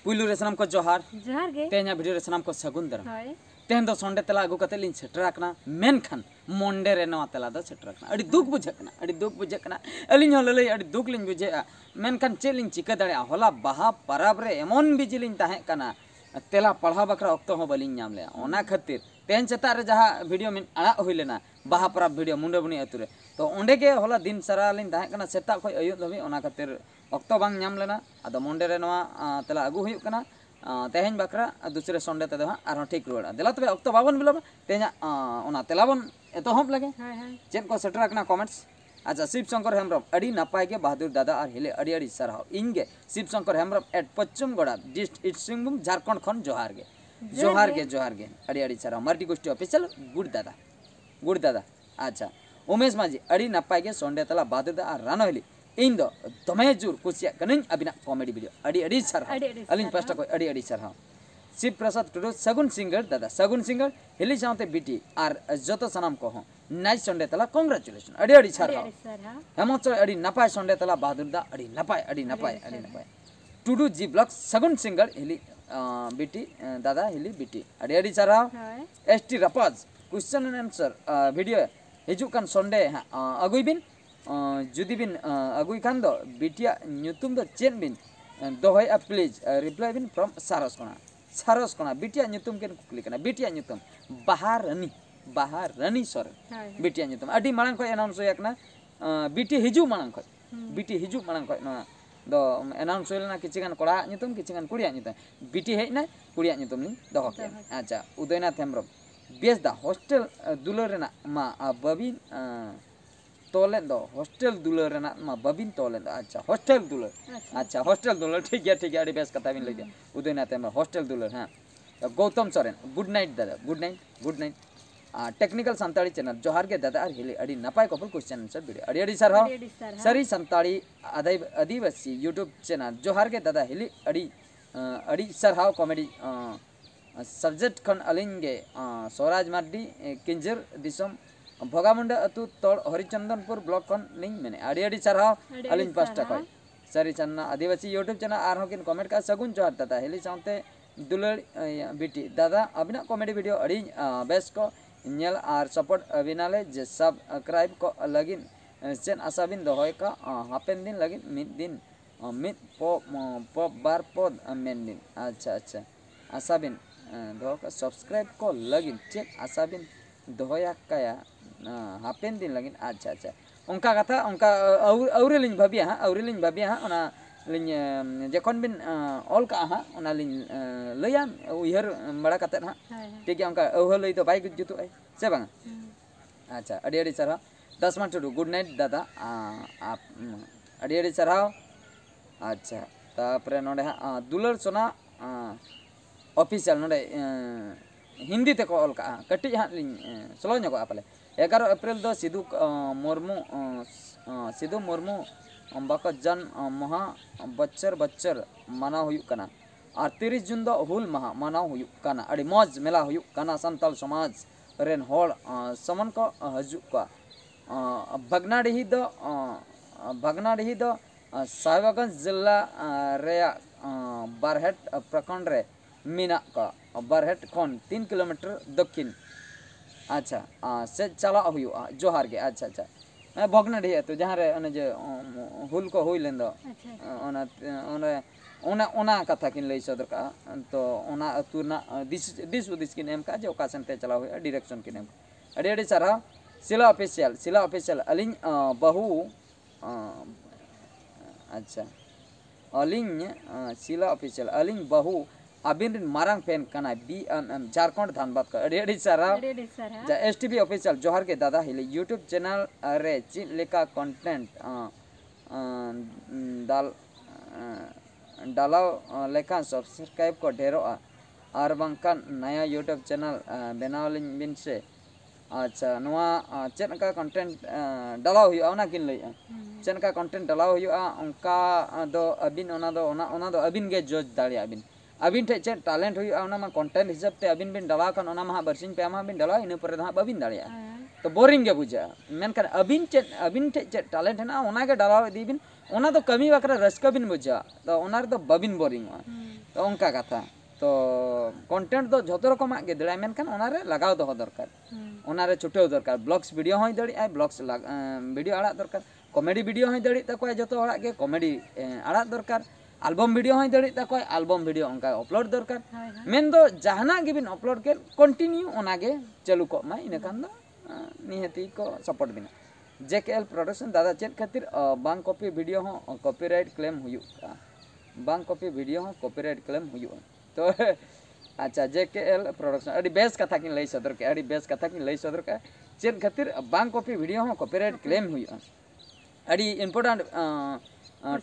पुलू रे सनाम को जोहार जोहार गे तेना वीडियो रे सनाम को सगुन दरम होय तेन दो संडे तला अगु कते लिन सेटराकना मेनखान मंडे रे नवा तला दो सेटराकना अडी दुख बुझकना अडी दुख बुझकना अलिन हल लई अडी दुख लिन बुझेआ मेनखान चे लिन चिका दड़े होला बाहा परब रे एमन बिजी लिन ताहे कना तेला पढ़ा बकरा अक्तो हो बलिन नाम ले ओना खातिर तेन चता रे जहा वीडियो में आड़ा होई लेना बाहा परब वीडियो मुंडबनी अतुरे तो ओंडे के होला दिन सारा लिन ताहे कना सेता खय अयु धबी ओना खातिर अक्तो बांग नाम लेना आदो मंडे रे नवा तेला अगु हुयुक कना तेहन बकरा दूसरे संडे ते आरो ठीक रुड़ा देला तबे अक्तो बाबन बिलो तेना ओना तेलाबन एतोहब लगे चेन को सेटर रखना कमेंट्स अच्छा शिव शंकर हेम्ब्रम अड़ी नपाय के बहादुर दादा और हिले अड़ी अड़ी सरहाव इंगे शिव शंकर हेम्ब्रम एट पश्चिम गड़ा डिस्ट्रिक्ट सिंहभूम झारखंड खन जोहार गे अड़ी अड़ी सरहाव मल्टी गोष्ठी ऑफिशियल गुड दादा अच्छा उमेश माझी अड़ी नपाय के संडे तला बहादुर दादा और रानो हिली इन दो दमे जुर कुसिया कनिन अबिना कॉमेडी वीडियो अड़ी अड़ी सरहाव अलिन पास्टा को अड़ी अड़ी सरहाव शिव प्रसाद टुडू सगुन सिंगर दादा सगुन सिंगर हिली साउते बीटी और जतो सनाम को हो नाइस संडे तला कांग्रेचुलेशन अड़ी अड़ी सरहाव हेमंत अड़ी नपाय संडे तला बहादुर दा अड़ी नपाय टुडू जी ब्लॉक सगुन सिंगर हिली बीटी दादा हिली बीटी अड़ी अड़ी सरहाव एसटी रपाज क्वेश्चन एंड आंसर वीडियो हिजुकान संडे अगुई बिन जुदी बिन अगुई खान दो बिटिया ᱧᱩᱛᱩᱢ दो चेन बिन दोहया प्लीज रिप्लाई बिन फ्रॉम सारस कोना बिटिया ᱧᱩᱛᱩᱢ केन कुकली कना बिटिया ᱧᱩᱛᱩम बहारानी सर बिटिया ᱧᱩᱛᱩम अडी मांग को अनाउंस होयकना बिटी हिजु मांग को ना दो अनाउंस होयना किछगान कोड़ा ᱧᱩᱛᱩम किछगान कुड़िया ᱧᱩᱛᱩम बिटी हेना कुड़िया ᱧᱩᱛुम नि दोहो के अच्छा उदयनाथ हेम्ब्रम बेस दा हॉस्टल दुलर रेना मा बबिन तोलें दो हॉस्टल दुलर रेना मा बबिन तोलें दो अच्छा हॉस्टल दुलर ठीक है अड़ी बेस कथा बिन लगे उदयनाथ हेम्ब्रम हॉस्टल दुलर हां गौतम सोरेन गुड नाइट दादा गुड नाइट टेक्निकल संताड़ी चैनल जोहार के दादा और हिली अड़ी नपाय कपल क्वेश्चन आंसर वीडियो अड़ी अड़ी सर सरी संताड़ी आदिवासी यूट्यूब चैनल जोहार के दादा हिली अड़ी सर हाउ कॉमेडी सब्जेक्ट खन अलिंगे स्वराज मार्डी किंजर दिसम भोगामुंडा अतु तोड़ हरिचंदनपुर ब्लॉक खन लिंग मैंने अड़ी अड़ी सर हाउ अलिंग पास्टा कोई सरी चन्ना आदिवासी यूट्यूब चैनल आर किन कमेंट का सगुन जोहार दादा हिली साउते दुलड़ बीटी दादा अबिना कॉमेडी वीडियो अड़ी बेस को नेल आर सपोर्ट अबिनाले जे सब्सक्राइब को लगिन चेन आसाबिन दोहय का हापेन दिन लगिन मिद पो बार पद मेन दिन अच्छा आसाबिन दोह का सब्सक्राइब को लगिन चेन आसाबिन दोहया काया हापेन दिन लगिन अच्छा उनका कथा उनका औरे लिंग भाबिया हां ओना लिंग जखन बिन ऑल का हां ओना लिंग लया उयहर बड़ा कते हां ठीक है उनका औह लई तो बाई जुतु आई से बांग अच्छा अड़ी अड़ी सरहा 10 मिनट टू गुड नाइट दादा आप अड़ी अड़ी सरहा अच्छा तापरे नोडे दुलर सोना ऑफिशियल नोडे हिंदी ते को ऑल का कटी हां लिंग स्लो नको आपले 11 अप्रैल दो सिद्धू मुर्मू बाको जन महा बच्चर मानाव हुयुक कना और 30 जून दो हुल महा मानाव हुयुक कना अड़ी मौज मेला हुयुक कना संताल समाज रेन होड़ समन को हजुक का भगनाडीही दो साहिबगंज जिला रेया बारहेट प्रखंड रे मीना का बारहेट खन 3 किलोमीटर दक्षिण अच्छा से चला हुयुक जोहार के अच्छा भगनाडीही तो जहां रे अने जे हुल को हुई लेन दो ओना कथा किन लई सदर का तो ओना अतुना दिस उदिस किन एम का जे ओकासन ते चला हुई डायरेक्शन किन एम अड़ी अड़ी सारा सिला ऑफिशियल अलिंग बहु अच्छा अलिंग सिला ऑफिशियल अलिंग बहु अबिन मारंग फैन कना बीएमएम झारखंड धनबाद का अड़ी सारा जा एसटीवी ऑफिशियल जोहार के दादा हिले यूट्यूब चैनल रे चिन लेका कंटेंट डालाव लेखा सब्सक्राइब को ढेरो और बंकन नया यूट्यूब चैनल बनावलिन बिन से अच्छा नवा चेन का कंटेंट डालाव हुआ ओना किन लई चेन का कंटेंट डालाव हुआ उनका दो अबिन ओना दो अबिन के जोज दाड़ी अबिन ठे चेन टैलेंट हुआ ओना मा कंटेंट हिसाब ते अबिन बिन डाला खन ओना मा बरसिन पे मा बिन डाला इन पर दा बबिन दाड़िया तो बोरिंग गे बुझा मेनखान अबिन ठे चेन टैलेंट है ना ओना के डालाव दी बिन ओना तो कमी बाकरा रस्का बिन बुझा तो ओना रे तो बबिन बोरिंग तो उनका कथा तो कंटेंट तो जो रकम गे दड़ा मेनखान ओना रे लगाव दो दरकार ओना रे छुटेव दरकार ब्लॉग्स वीडियो होय दड़ी ब्लॉग्स वीडियो आड़ा दरकार कॉमेडी वीडियो होय दड़ी तको जो हड़ा गे कॉमेडी आड़ा दरकार एल्बम वीडियो होय दड़ी तको एल्बम वीडियो उनका अपलोड दरकार मेन दो जहाना गे बिन अपलोड के कंटिन्यू ओना गे चालू को मा इने खान दो निहती को सपोर्ट बिना JKL प्रोडक्शन दादा चेक खातिर बांग कॉपी वीडियो हो कॉपीराइट क्लेम हुयुका बांग कॉपी वीडियो हो कॉपीराइट क्लेम हुयुका तो अच्छा JKL प्रोडक्शन अड़ी बेस कथा किन लई सदर के अड़ी बेस कथा किन लई सदर के चेक खातिर बांग कॉपी वीडियो हो कॉपीराइट क्लेम हुयुका अड़ी इंपोर्टेंट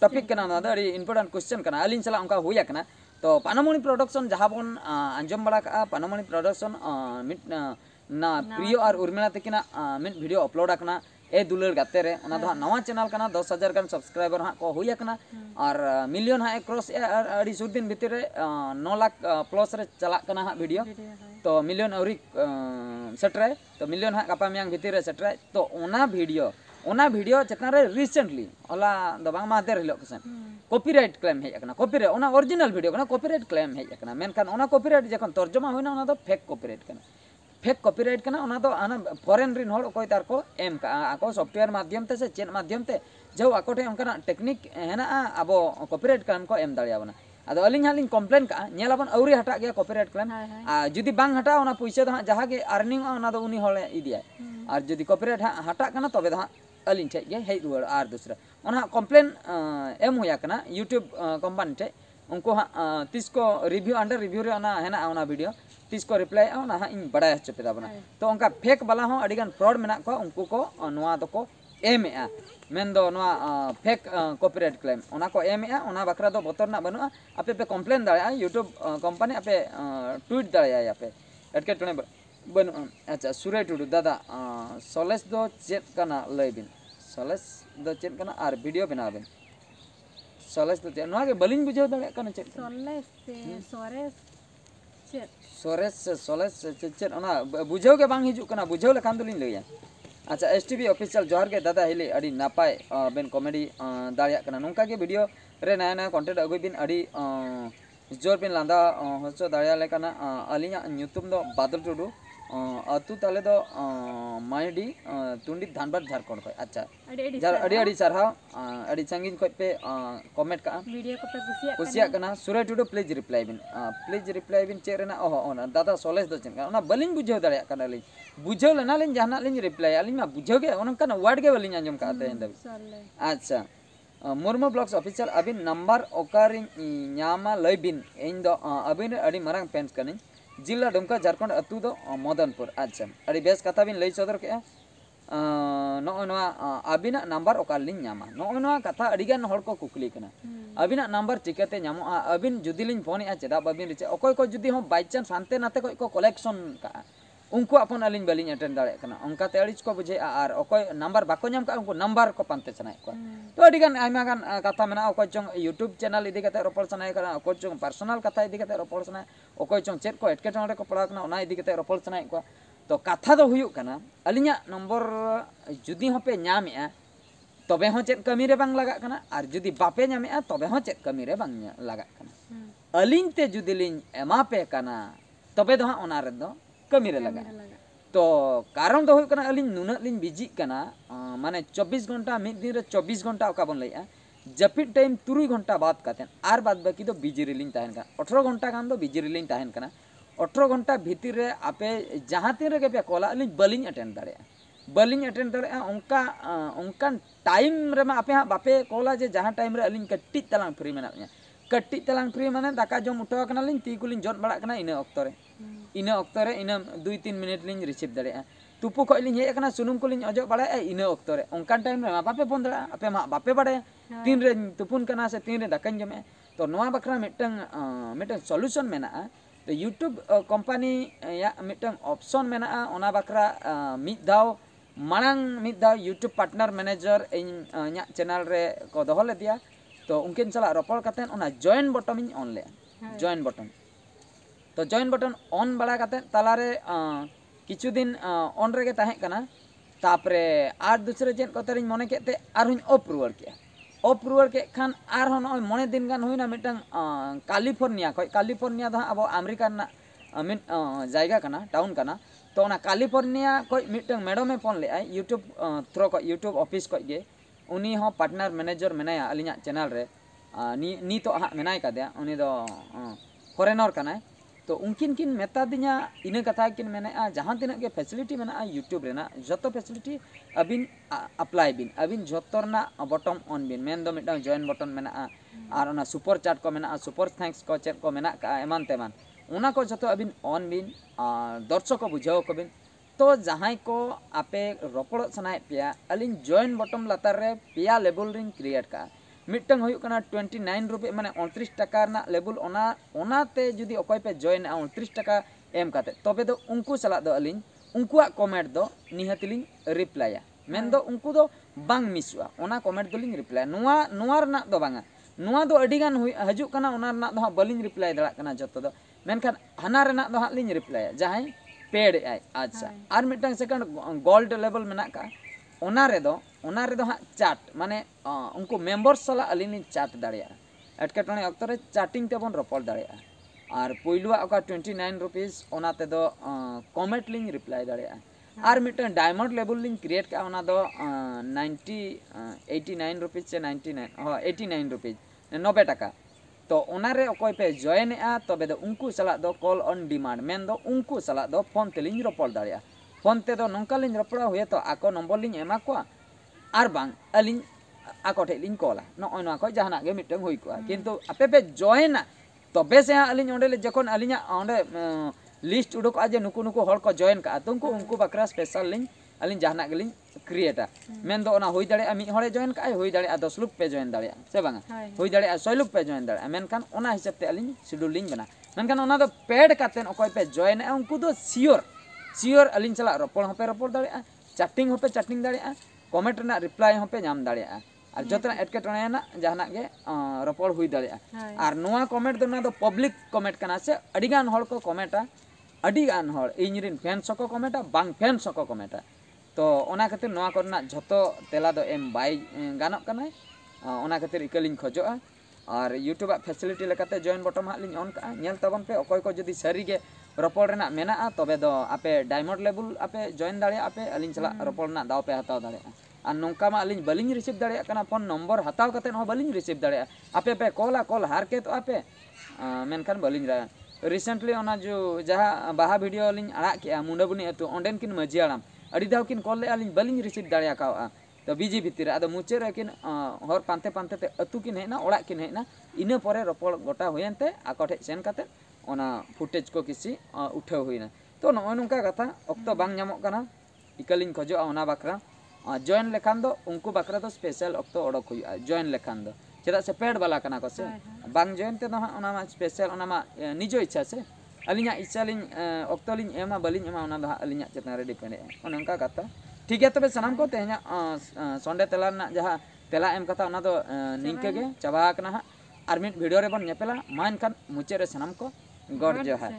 टॉपिक कना ना अड़ी इंपोर्टेंट क्वेश्चन कना अलिन चला उनका हुया कना तो पानामणि प्रोडक्शन जहां बन अंजम बड़ा का पानामणि प्रोडक्शन मिट ना प्रियो और उर्मिला तकिना मिट वीडियो अपलोड आकना ए दुलर गाते रे ओना दो नवा चैनल कना 10,000 गन सब्सक्राइबर हा को हुई आकना और मिलियन हा क्रॉस अड़ी सुर दिन भीतर रे 9 लाख प्लस रे चला कना हा वीडियो तो मिलियन औरी सेटरे तो मिलियन हा गापा मियांग भीतर रे सेटरे तो ओना वीडियो चेतना रे रिसेंटली ओला दो बांग मादर हिलो कसन कॉपीराइट क्लेम हे आकना कॉपीराइट ओना ओरिजिनल वीडियो कना कॉपीराइट क्लेम हे आकना मेनखान ओना कॉपीराइट जखन तर्जुमा होइना ओना दो फेक कॉपीराइट कना फेक कॉपीराइट कना ओना तो आना फॉरेन रिन होड़ कोई तार को एम का आको सॉफ्टवेयर माध्यम ते से चेन माध्यम ते जो आको ठे उनका टेक्निक हेना आबो कॉपीराइट क्लेम को एम दाड़ियाबना आदो अलिंग हालिंग कंप्लेन का नेलाबन औरी हटा गया कॉपीराइट क्लेम जुदी बांग हटा ओना पैसा दो जहां गे अर्निंग ओना दो उनी होले इदिया और जुदी कॉपीराइट हटा कना तबे दो अलिंग ठे गे हे रुवाड़ आर दूसरा ओना कंप्लेन एम होया कना यूट्यूब कंपनी ठे उनको तीस को रिव्यू अंडर रिव्यू रे ओना हेना ओना वीडियो तीस को रिप्लाई ओना इन बड़ा चपेदा बना तो उनका फेक वाला हो अडिगान फ्रॉड मेना को उनको को नोआ दो को एम ए मेन दो नोआ फेक कॉपीराइट क्लेम ओना को एम ए ओना बकरा दो बोतर ना बनुआ आपे पे कंप्लेन दाड़ा यूट्यूब कंपनी आपे ट्वीट दाड़ा आपे एटके टने बनु अच्छा सुरे टुडू दादा सोलेस दो चेक कना लयबिन सोलेस दो चेक कना आर वीडियो बनाबेन सोलेस दो नोआ के बलिन बुझाव दाड़ा कना चेक सोलेस से सोरेस सोलेस चेक ओना बुझाव के बांग हिजु कना बुझाव लेखान दुलिन लैया अच्छा STV ऑफिशियल जोहर के दादा हिली अड़ी नापाय बेन कॉमेडी दाड़िया कना नोंका के वीडियो रे नया नया कंटेंट अगुई बिन अड़ी जोर बिन लांदा होसो दाड़िया लेकाना अलिया न्यूतुम दो बादल टुडू अतु ताले दो माइडी तुंडी धानबाद झारखंड खय अच्छा अड़ी अड़ी सरहा अड़ी संगीन खय पे कमेंट का वीडियो को पे कुसिया कना सुरे टुडू प्लीज रिप्लाई बिन चेरना ओना दादा सोलेस दो चेन ओना बलिन बुझाव दाड़िया कना लिन बुझाव लेना लिन जहाना लिन रिप्लाई अलिन मा बुझाव के ओना कना वर्ड के बलिन अंजम का ते हिंद अच्छा Murmu blogs official अबिन number ओकारिन Nyama लयबिन इन दो अबिन अड़ी मरांग पेंस कनी जिला डुमका झारखंड अतु दो मदनपुर अच्छा अड़ी बेस कथा बिन लई सदर के नोआ अबिना नंबर ओकालिन न्यामा नोआ कथा अडिगान हड़ को कुकली कना अबिना नंबर चिकाते न्यामो अबिन जुदी लिन फोन आ चेदा बबिन रिचे ओकोय को जुदी हम बाय चांस हानते नाते को कलेक्शन का उनको अपन अलिन बलिन अटेंड दाड़े कना उनका ते अड़िच को बुझे आर ओकोय नंबर बाको न्याम का उनको नंबर को पानते सनाय को तो अडिगान आयमा गान कथा मेना ओकोय चंग यूट्यूब चैनल इदी कते रोपड़ सनाय कना ओकोय चंग पर्सनल कथा इदी कते रोपड़ सनाय ओकोय चंग चेक को एटके टोंडे को पड़ा कना ओना इदी कते रोपड़ सनाय को तो कथा दो हुयुक कना अलिया नंबर जुदी होपे न्यामेआ तबे हो चेक कमी रे बांग लगा कना आर जुदी बापे न्यामेआ तबे हो चेक कमी रे बांग लगा कना अलिन ते जुदी लिन एमा पे कना तबे दो ओना रे दो कमी रे लगा तो कारण दो हुयुक कना अलिन नुना लिन बिजी कना माने 24 घंटा मिद दिन रे 24 घंटा ओका बन लइया जपिट टाइम 3 घंटा बाद कातेन आर बाद बाकी दो बिजी रे लिन ताहेन कना 18 घंटा गान दो बिजी रे लिन ताहेन कना 18 घंटा भीतर रे आपे जहां तीन रे के कोला अलिन बलिन अटेंड दाड़े उनका उनका टाइम रे मा आपे हा बापे कोला जे जहां टाइम रे अलिन कट्टी तलांग फ्री मेना कट्टी तलांग फ्री माने दाका जम उठाव कना लिन ती कुलिन जट बड़ा कना इने ऑक्तो रे इना 2-3 मिनट लिन रिसीव दाड़े तुपु को लिन हे कना सुनुम को लिन अजो बड़ा इने ऑक्तो रे उनका टाइम रे बापे फोन दाड़ा आपे मा बापे बड़े तीन रे तुपुन कना से तीन रे दाकान जमे तो नोआ बकरा मिटन सॉल्यूशन मेना तो यूट्यूब कंपनी या मिटन ऑप्शन मेना ओना बकरा मिद दाव मांग मिद दाव यूट्यूब पार्टनर मैनेजर इन चैनल रे को दोहो ले दिया तो उनकिन चला रोपड़ कतेन ओना जॉइन बटन इन ऑन ले जॉइन बटन तो जॉइन बटन ऑन बड़ा कतेन तालारे किछु दिन ऑन रेगे ताहे कना तापरे आर दूसरे चेन को तरिन मने केते आर हुन ऑफ रुवार के ऑफ रुआर के खान आर नय मने दिन गान हुईना मिटन कैलिफोर्निया खय कैलिफोर्निया दा अब अमेरिका ना मिट जायगा कना टाउन कना तो ना कैलिफोर्निया खय मिटन मैडम फोन ले यूट्यूब थ्रो को यूट्यूब ऑफिस खय गे उनी हो पार्टनर मैनेजर मेनाया अलिया चैनल रे नी तो हाँ मेनाय कादया उनी दो फॉरेनर कनाय तो उनकिन किन मेता दिया इन कथा किन मेने जहाँ तीन के फैसिलिटी मेना यूट्यूब रेना जो फैसिलिटी अबिन अप्लाई बिन अबिन जोतना बटन ऑन बिन मेन दो मिटा जॉइन बटन मेना और ना सुपर चैट को मेना सुपर थैंक्स को चेक को मेना का एमान तेमान उना को जो अबिन ऑन बिन दर्शक को बुझाव को बिन तो जहाँ को आपे रोपड़ सनाए पे अलिन जॉइन बटन लातार रे पिया लेवल रिन क्रिएट का मिटन हुई कना 29 रुपये माने 29 टका ना लेवल ओनाते जुदी अकोय पे जॉइन 29 टका एम काते तबे दो उनको सला दो अलिन उनकुआ कमेंट दो निहतलिन रिप्लाया मेन दो उनको दो बांग मिसुआ ओना कमेंट दोलिन रिप्लाई नुआ रना दो बांगा नुआ दो अडिगान हुई हजू कना ओना रना दो बलिन रिप्लाई दड़ा कना जतो दो मेनखान हाना रना दो हां लिन रिप्लाई जहां पेड आय अच्छा आर मिटन सेकंड गोल्ड लेवल मेना का ओना रे दो हाँ चाट माने उनको मेम्बर्स सला अलिनी चाट दाड़िया एटकेटने अक्तो रे चाटिंग तेबन रपड़ दाड़िया और पहिलुआ ओका 29 रुपीस ओना ते दो कमेंट लिंग रिप्लाई दाड़िया और मिटन डायमंड लेवल लिंग क्रिएट का ओना दो 89 रुपीस से 99 हां 89 रुपीस 90 टका तो ओना रे ओकोय पे जॉइन आ तबे दो उनको सला दो कॉल ऑन डिमांड मेन दो उनको सला दो फोन ते लिंग रपड़ दाड़िया फोन ते दो नंका लिंग रपड़ा हुए तो आको नंबर लिंग एमा को आर बांग अलिंग आको ठे लिंग कॉला नय नवा खय जहाना गे मिटन हुई को किंतु आपे पे जॉइन तबे से अलिंग ओंडे जखन अलिंग ओंडे लिस्ट उडुक आ जे नुकु नुकु हर को जॉइन का तो उनको बकरा स्पेशल लिंग अलिंग जहाना गेलिंग क्रिएटा मेन दो ओना हुई दाड़े मी हरे जॉइन का हुई दाड़े 10 लोग पे जॉइन दाड़े से बांगा हुई दाड़े 100 लोग पे जॉइन दाड़े मेनखान ओना हिसाब ते अलिंग शेड्यूल लिंग बना मेनखान ओना दो पेड कातेन ओकोय पे जॉइन उनको दो सियोर अलिंग चला रपड़ होपे रपड़ दाड़े चैटिंग होपे चैटिंग दाड़े कमेंट ना रिप्लाई होपे नाम दाड़े और जोतना एटकेटने ना जहाना गे रपड़ हुई दाड़े और नोआ कमेंट दो ना दो पब्लिक कमेंट कना से अडिगान हर को कमेंटा अडिगान हर इनरिन फैंस को कमेंटा बांग फैंस को कमेंटा तो ओना खातिर नोआ करना झतो तेला दो एम बाय गानक कना ओना खातिर इकलिंग खोजोआ और यूट्यूब फैसिलिटी लेकाते जॉइन बटन हां लिंग ऑन का नेल तबन पे अकोय को जदी सरी गे रपड़ रेना मेना तबे दो आपे डायमंड लेवल आपे जॉइन दाड़े आपे अलिंग चला रपड़ ना दाव पे हताव दाड़े और नौका मा अलिंग बलिंग रिसीव दाड़े कना फोन नंबर हताव कते हो बलिंग रिसीव दाड़े आपे पे कॉल हार के तो आपे मेनखान बलिंग रा रिसेंटली ओना जो जहां बाहा वीडियो लिंग आड़ा के मुंडाबुनी अतु ओंडेन किन मजी आराम अड़ी दाव किन कॉल ले अलिंग बलिंग रिसीव दाड़े का तो बीजी भितर आदो मुचे रे किन हर पांते पांते ते अतु किन हेना ओड़ा किन हेना इना परे रपड़ गोटा होयनते आकोठे सेन काते ओना फुटेज को किसी उठाव हुईना तो नय नंका कथा अक्तो बांग ᱧᱟᱢᱚᱜ कना इकलिंग खोजोआ ओना बाकरा जॉइन लेखान दो उनको बाकरा दो स्पेशल अक्तो ओडक हुआ जॉइन लेखान दो चेदा से पेड वाला कना को से बांग जॉइन ते दो ओना मा स्पेशल ओना मा निजो इच्छा से अलिंगा इच्छा लिंग अक्तो लिंग एमा बलिंग एमा ओना दो अलिंगा चेतना रे डिपेंड ओना नंका कथा ठीक है तबे सनाम को तेहना संडे तेला ना जहां तेला एम कथा ओना दो निंके गे चाबा कना आर मिट वीडियो रे बन नेपेला मान खान मुचे रे सनाम को गॉड जोहार।